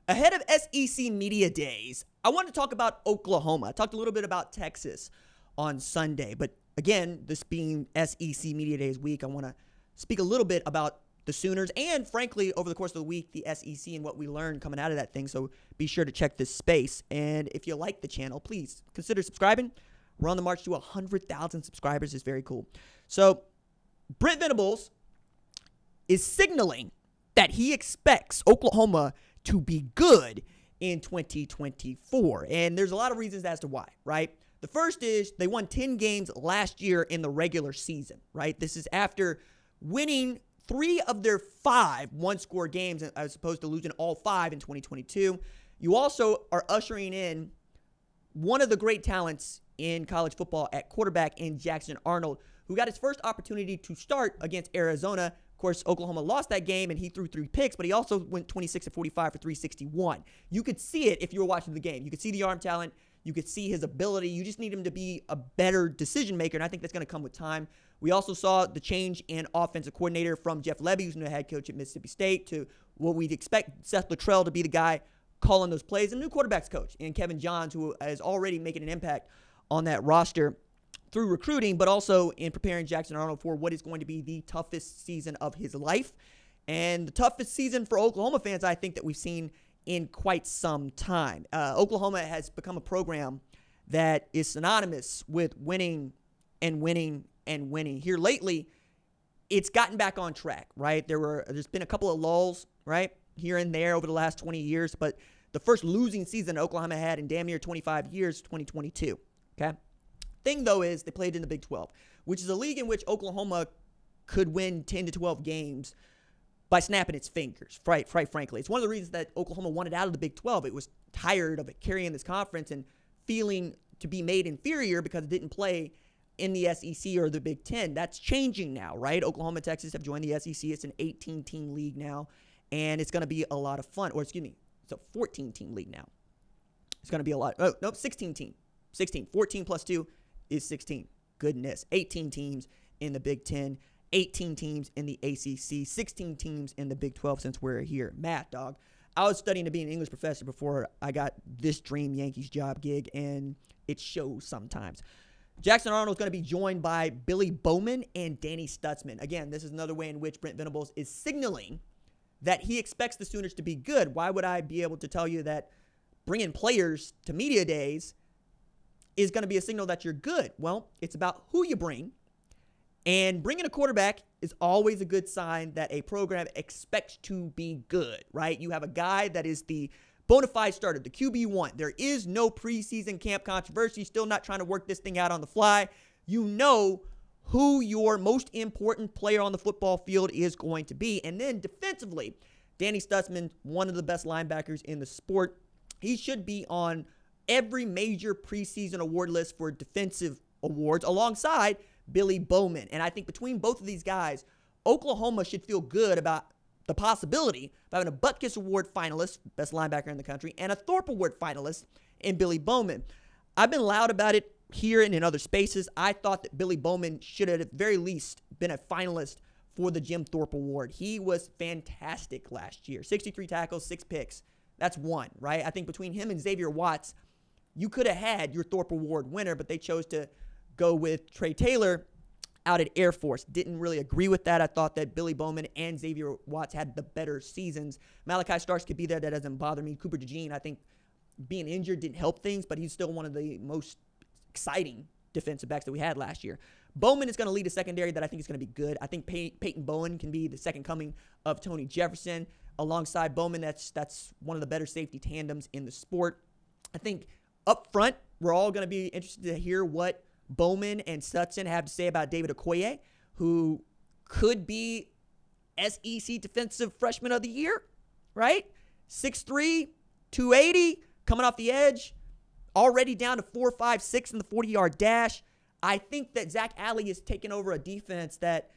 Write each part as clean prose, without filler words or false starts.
Ahead of SEC Media Days, I wanted to talk about Oklahoma. I talked a little bit about Texas on Sunday, but again, this being SEC Media Days week, I want to speak a little bit about the Sooners and, frankly, over the course of the week, the SEC and what we learned coming out of that thing. So be sure to check this space. And if you like the channel, please consider subscribing. We're on the march to 100,000 subscribers. It's very cool. So Brent Venables is signaling that he expects Oklahoma to be good in 2024. And there's a lot of reasons as to why, right? The first is they won 10 games last year in the regular season, right? This is after winning 3 of their 5 one-score games as opposed to losing all 5 in 2022. You also are ushering in one of the great talents in college football at quarterback in Jackson Arnold, who got his first opportunity to start against Arizona. Of course, Oklahoma lost that game, and he threw 3 picks, but he also went 26 of 45 for 361. You could see it if you were watching the game. You could see the arm talent. You could see his ability. You just need him to be a better decision maker, and I think that's going to come with time. We also saw the change in offensive coordinator from Jeff Lebby, who's the head coach at Mississippi State, to what we'd expect Seth Luttrell to be the guy calling those plays, and new quarterbacks coach in Kevin Johns, who is already making an impact on that roster through recruiting, but also in preparing Jackson Arnold for what is going to be the toughest season of his life and the toughest season for Oklahoma fans, I think, that we've seen in quite some time. Oklahoma has become a program that is synonymous with winning and winning and winning. Here lately, it's gotten back on track, right? There's been a couple of lulls, right, here and there over the last 20 years, but the first losing season Oklahoma had in damn near 25 years, 2022, okay? Thing, though, is they played in the Big 12, which is a league in which Oklahoma could win 10 to 12 games by snapping its fingers, right, frankly. It's one of the reasons that Oklahoma wanted out of the Big 12. It was tired of it carrying this conference and feeling to be made inferior because it didn't play in the SEC or the Big 10. That's changing now, right? Oklahoma and Texas have joined the SEC. It's an 18-team league now, and it's going to be a lot of fun. Or, excuse me, it's a 14-team league now. It's going to be a lot. Oh, no, 16-team. 16. 14 plus 2 is 16. Goodness. 18 teams in the Big 10, 18 teams in the ACC, 16 teams in the Big 12 since we're here. Math, dog. I was studying to be an English professor before I got this dream Yankees job gig, and it shows sometimes. Jackson Arnold is going to be joined by Billy Bowman and Danny Stutzman. Again, this is another way in which Brent Venables is signaling that he expects the Sooners to be good. Why would I be able to tell you that bringing players to media days is going to be a signal that you're good? Well, it's about who you bring. And bringing a quarterback is always a good sign that a program expects to be good, right? You have a guy that is the bona fide starter, the QB1. There is no preseason camp controversy. Still not trying to work this thing out on the fly. You know who your most important player on the football field is going to be. And then defensively, Danny Stutzman, one of the best linebackers in the sport. He should be on every major preseason award list for defensive awards alongside Billy Bowman. And I think between both of these guys, Oklahoma should feel good about the possibility of having a Butkus Award finalist, best linebacker in the country, and a Thorpe Award finalist in Billy Bowman. I've been loud about it here and in other spaces. I thought that Billy Bowman should have at the very least been a finalist for the Jim Thorpe Award. He was fantastic last year. 63 tackles, 6 picks. That's one, right? I think between him and Xavier Watts, you could have had your Thorpe Award winner, but they chose to go with Trey Taylor out at Air Force. Didn't really agree with that. I thought that Billy Bowman and Xavier Watts had the better seasons. Malachi Starks could be there. That doesn't bother me. Cooper DeJean, I think being injured didn't help things, but he's still one of the most exciting defensive backs that we had last year. Bowman is going to lead a secondary that I think is going to be good. I think Peyton Bowen can be the second coming of Tony Jefferson. Alongside Bowman, that's one of the better safety tandems in the sport. I think up front, we're all going to be interested to hear what Bowman and Sutton have to say about David Okoye, who could be SEC Defensive Freshman of the Year, right? 6'3", 280, coming off the edge, already down to 4.56 in the 40-yard dash. I think that Zach Alley is taking over a defense that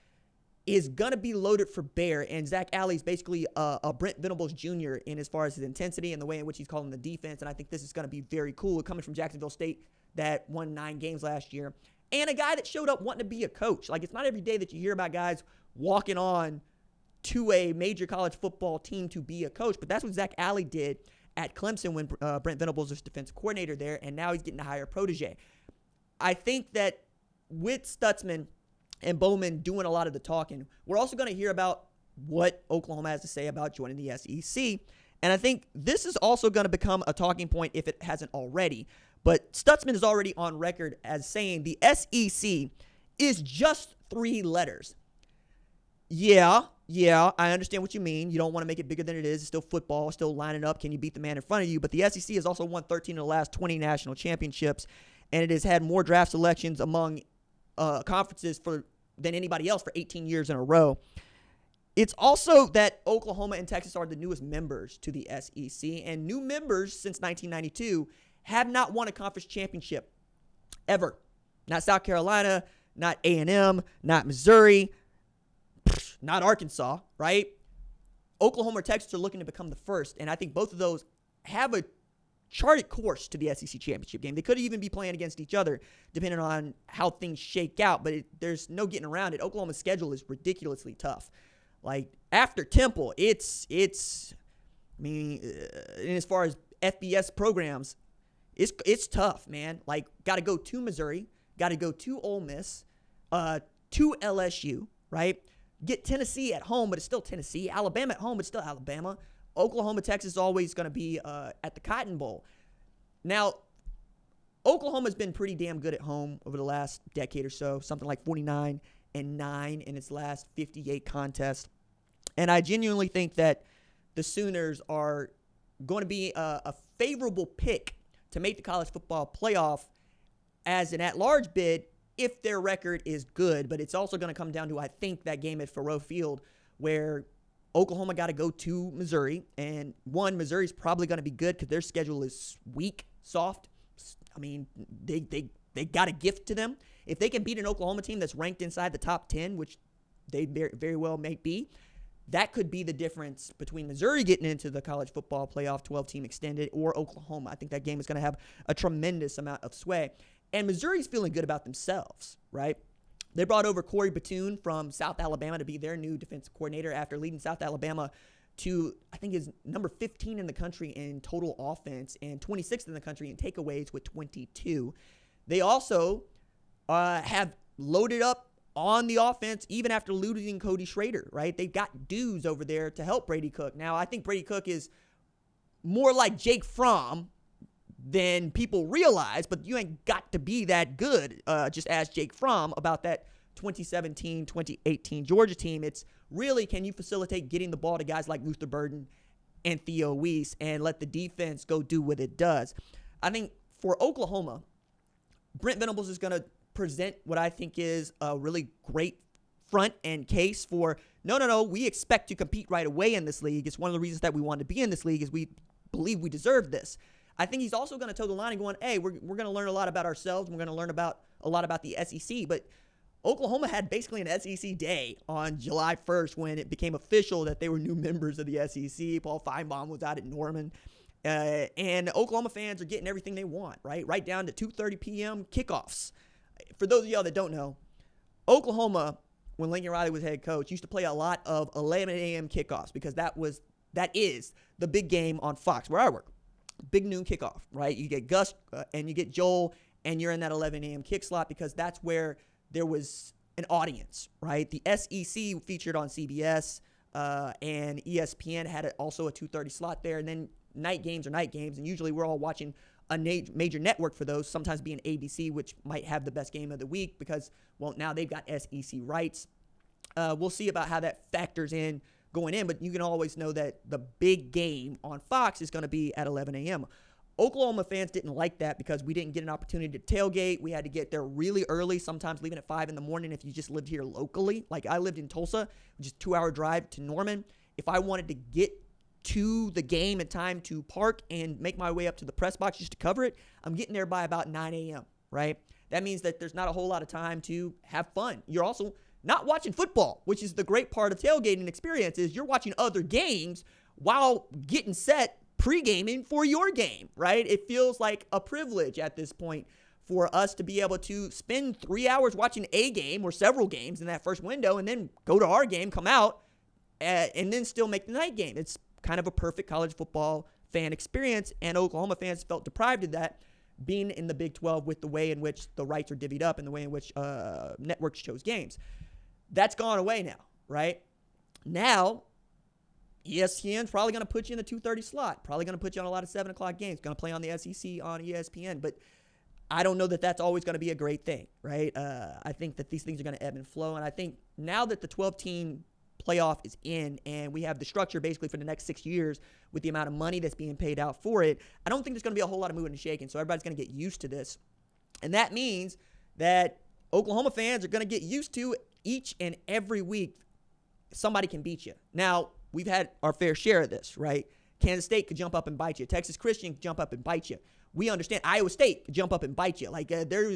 is going to be loaded for bear, and Zach Alley is basically a Brent Venables Jr. in as far as his intensity and the way in which he's calling the defense, and I think this is going to be very cool coming from Jacksonville State that won 9 games last year, and a guy that showed up wanting to be a coach. Like, it's not every day that you hear about guys walking on to a major college football team to be a coach, but that's what Zach Alley did at Clemson when Brent Venables was defensive coordinator there, and now he's getting to hire a protege. I think that with Stutzman and Bowman doing a lot of the talking, we're also going to hear about what Oklahoma has to say about joining the SEC. And I think this is also going to become a talking point if it hasn't already. But Stutzman is already on record as saying the SEC is just 3 letters. Yeah, I understand what you mean. You don't want to make it bigger than it is. It's still football, still lining up. Can you beat the man in front of you? But the SEC has also won 13 of the last 20 national championships, and it has had more draft selections among conferences than anybody else for 18 years in a row. It's also that Oklahoma and Texas are the newest members to the SEC, and new members since 1992 have not won a conference championship ever. Not South Carolina, not A&M, not Missouri, not Arkansas, right? Oklahoma or Texas are looking to become the first, and I think both of those have a charted course to the SEC championship game. They could even be playing against each other depending on how things shake out, but there's no getting around it. Oklahoma's schedule is ridiculously tough. Like, after Temple, it's and as far as FBS programs, it's tough, man. Like, got to go to Missouri, got to go to Ole Miss, to LSU, right? Get Tennessee at home, but it's still Tennessee. Alabama at home, but it's still Alabama. Oklahoma, Texas is always going to be at the Cotton Bowl. Now, Oklahoma's been pretty damn good at home over the last decade or so, something like 49-9 in its last 58 contests. And I genuinely think that the Sooners are going to be a favorable pick to make the college football playoff as an at-large bid if their record is good. But it's also going to come down to, I think, that game at Faurot Field where Oklahoma got to go to Missouri. And Missouri's probably going to be good because their schedule is weak, soft. I mean, they got a gift to them. If they can beat an Oklahoma team that's ranked inside the top 10, which they very well may be, that could be the difference between Missouri getting into the college football playoff 12-team extended or Oklahoma. I think that game is going to have a tremendous amount of sway. And Missouri's feeling good about themselves, right? They brought over Corey Batoon from South Alabama to be their new defensive coordinator after leading South Alabama to, I think, is number 15 in the country in total offense and 26th in the country in takeaways with 22. They also have loaded up on the offense even after losing Cody Schrader, right? They've got dudes over there to help Brady Cook. Now, I think Brady Cook is more like Jake Fromm than people realize, but you ain't got to be that good. Just ask Jake Fromm about that 2017, 2018 Georgia team. It's really, can you facilitate getting the ball to guys like Luther Burden and Theo Weiss and let the defense go do what it does? I think for Oklahoma, Brent Venables is going to present what I think is a really great front and case for, no, we expect to compete right away in this league. It's one of the reasons that we wanted to be in this league is we believe we deserve this. I think he's also going to toe the line and going, hey, we're going to learn a lot about ourselves. We're going to learn a lot about the SEC. But Oklahoma had basically an SEC day on July 1st when it became official that they were new members of the SEC. Paul Feinbaum was out at Norman. And Oklahoma fans are getting everything they want, right? Right down to 2:30 p.m. kickoffs. For those of y'all that don't know, Oklahoma, when Lincoln Riley was head coach, used to play a lot of 11 a.m. kickoffs because that is the big game on Fox, where I work. Big noon kickoff, right? You get Gus and you get Joel, and you're in that 11 a.m. kick slot because that's where there was an audience, right? The SEC featured on CBS, and ESPN had also a 2:30 slot there, and then night games are night games, and usually we're all watching a major network for those, sometimes being ABC, which might have the best game of the week because, well, now they've got SEC rights. We'll see about how that factors in going in, but you can always know that the big game on Fox is going to be at 11 a.m. Oklahoma fans didn't like that because we didn't get an opportunity to tailgate. We had to get there really early, sometimes leaving at 5 in the morning if you just lived here locally. Like I lived in Tulsa, which is a 2-hour drive to Norman. If I wanted to get to the game in time to park and make my way up to the press box just to cover it, I'm getting there by about 9 a.m., right? That means that there's not a whole lot of time to have fun. You're also not watching football, which is the great part of tailgating experience is you're watching other games while getting set pre-gaming for your game, right? It feels like a privilege at this point for us to be able to spend 3 hours watching a game or several games in that first window and then go to our game, come out, and then still make the night game. It's kind of a perfect college football fan experience, and Oklahoma fans felt deprived of that being in the Big 12 with the way in which the rights are divvied up and the way in which networks chose games. That's gone away now, right? Now, ESPN's probably going to put you in the 2:30 slot, probably going to put you on a lot of 7 o'clock games, going to play on the SEC on ESPN, but I don't know that that's always going to be a great thing, right? I think that these things are going to ebb and flow, and I think now that the 12-team playoff is in and we have the structure basically for the next 6 years with the amount of money that's being paid out for it, I don't think there's going to be a whole lot of moving and shaking, so everybody's going to get used to this. And that means that Oklahoma fans are going to get used to each and every week somebody can beat you. Now, we've had our fair share of this, right? Kansas State could jump up and bite you. Texas Christian could jump up and bite you. We understand Iowa State could jump up and bite you. Like there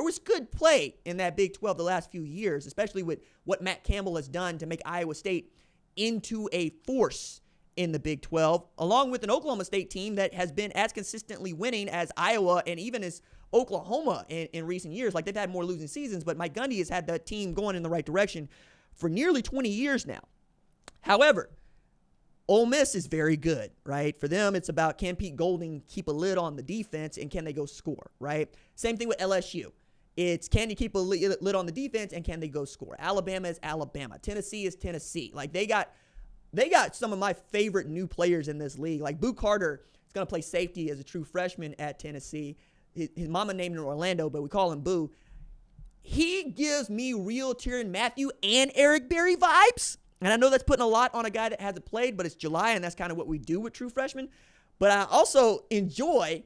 was good play in that Big 12 the last few years, especially with what Matt Campbell has done to make Iowa State into a force in the Big 12, along with an Oklahoma State team that has been as consistently winning as Iowa and even as Oklahoma in recent years. Like they've had more losing seasons, but Mike Gundy has had that team going in the right direction for nearly 20 years now. However, Ole Miss is very good, right? For them, it's about can Pete Golding keep a lid on the defense and can they go score, right? Same thing with LSU. It's can you keep a lid on the defense and can they go score? Alabama is Alabama. Tennessee is Tennessee. Like they got some of my favorite new players in this league. Like Boo Carter is going to play safety as a true freshman at Tennessee. His mama named him Orlando, but we call him Boo. He gives me real Tyrann Mathieu and Eric Berry vibes. And I know that's putting a lot on a guy that hasn't played, but it's July, and that's kind of what we do with true freshmen. But I also enjoy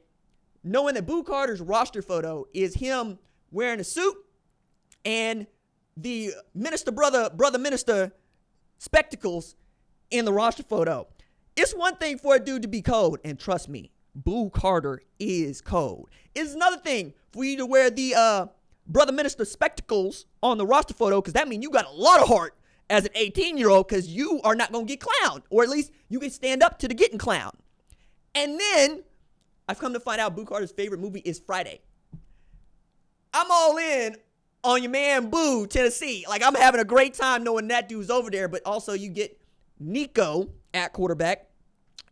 knowing that Boo Carter's roster photo is him wearing a suit and the brother minister spectacles in the roster photo. It's one thing for a dude to be cold, and trust me, Boo Carter is cold. It's another thing for you to wear the brother minister spectacles on the roster photo, because that means you got a lot of heart as an 18-year-old, because you are not going to get clowned, or at least you can stand up to the getting clowned. And then I've come to find out Boo Carter's favorite movie is Friday. I'm all in on your man Boo, Tennessee. Like, I'm having a great time knowing that dude's over there, but also you get Nico at quarterback.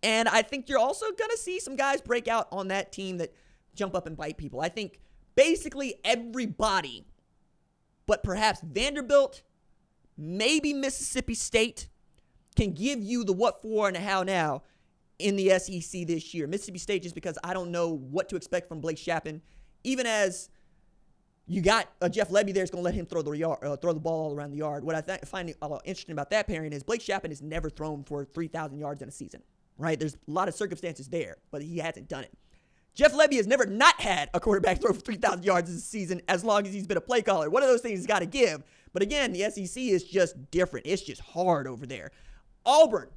And I think you're also going to see some guys break out on that team that jump up and bite people. I think basically everybody, but perhaps Vanderbilt, maybe Mississippi State, can give you the what for and the how now in the SEC this year. Mississippi State, just because I don't know what to expect from Blake Shapen, even as you got Jeff Lebby there is going to let him throw the ball all around the yard. What I find interesting about that pairing is Blake Shapen has never thrown for 3,000 yards in a season, right? There's a lot of circumstances there, but he hasn't done it. Jeff Lebby has never not had a quarterback throw for 3,000 yards this season as long as he's been a play caller. One of those things he's got to give. But again, the SEC is just different. It's just hard over there. Auburn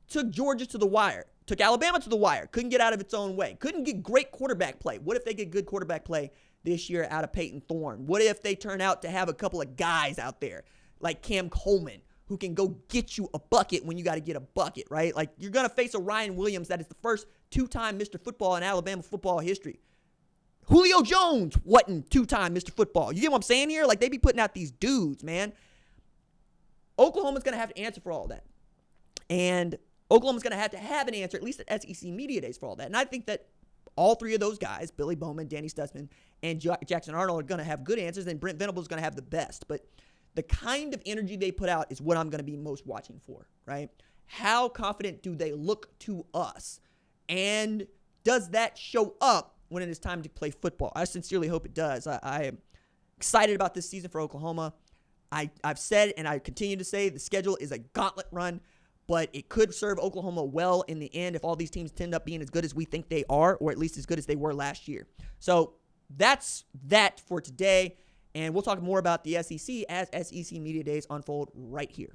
took Georgia to the wire, took Alabama to the wire, couldn't get out of its own way, couldn't get great quarterback play. What if they get good quarterback play this year out of Peyton Thorne? What if they turn out to have a couple of guys out there like Cam Coleman who can go get you a bucket when you got to get a bucket, right? Like you're going to face a Ryan Williams that is the first two-time Mr. Football in Alabama football history. Julio Jones wasn't two-time Mr. Football. You get what I'm saying here? Like, they be putting out these dudes, man. Oklahoma's going to have to answer for all that. And Oklahoma's going to have an answer, at least at SEC Media Days, for all that. And I think that all three of those guys, Billy Bowman, Danny Stutzman, and Jackson Arnold, are going to have good answers, and Brent Venables is going to have the best. But the kind of energy they put out is what I'm going to be most watching for, right? How confident do they look to us? And does that show up when it is time to play football? I sincerely hope it does. I am excited about this season for Oklahoma. I've said, and I continue to say, the schedule is a gauntlet run, but it could serve Oklahoma well in the end if all these teams end up being as good as we think they are, or at least as good as they were last year. So that's that for today, and we'll talk more about the SEC as SEC Media Days unfold right here